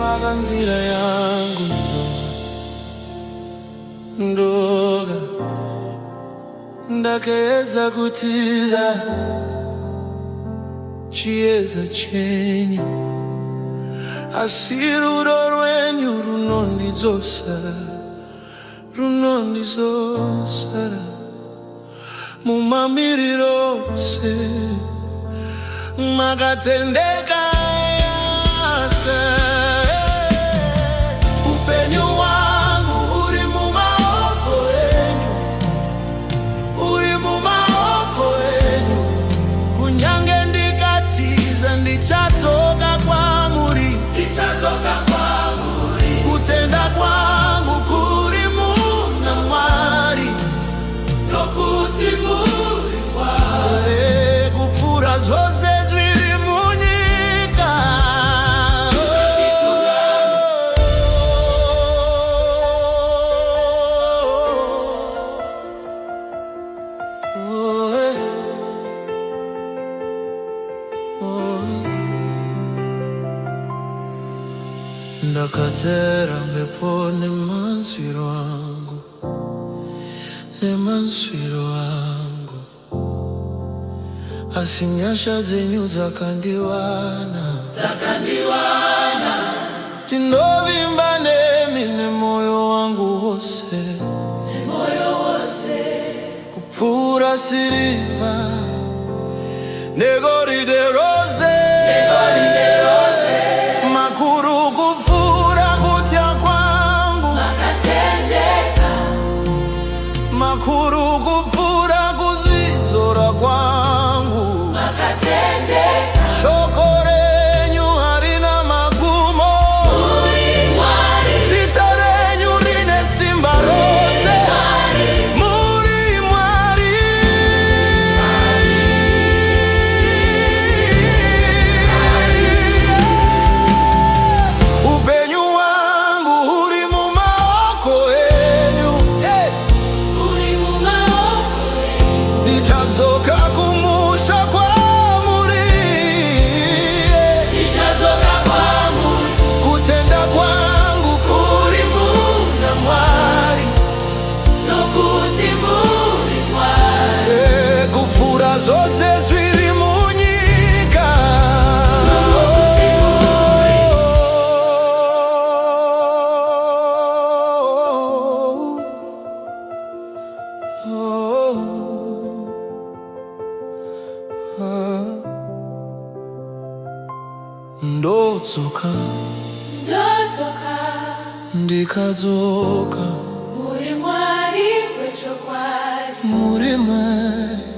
Ndoga nzira yangu ndoga, ndakeza kutiza chieza chenyu, asi rudo rwenyu runondizosara mumamiriro ose makatendeka yase. Upenyu wangu uri mumaoko enyu, uri mumaoko enyu. Kunyange ndikatiza ndichatsoka kwamuri, kutenda kwangu kuri muna Mwari, nokuti muri Mwari, kupfura zvose zviri munyika. Ndakadzera mbepo nemanswiro angu, asi nyasha dzenyu dzakandiwana. Tinovimba nemi nemoyo wangu wose, kupfura sirivha negoridhe rose, makuru kupfura kutya kwangu, makuru kupfura kuzvidzora kwangu, shoko renyu harina magumo, zita renyu rine simba rose, muri Mwari. Upenyu wangu uri mumaoko enyu, ndichadzoka kumusha kwamuri, kutenda kwangu kuri muna Mwari, kupfura zvose zviri munyika. Ndodzoka ndikadzoka muri Mwari wechokwadi, muri Mwari.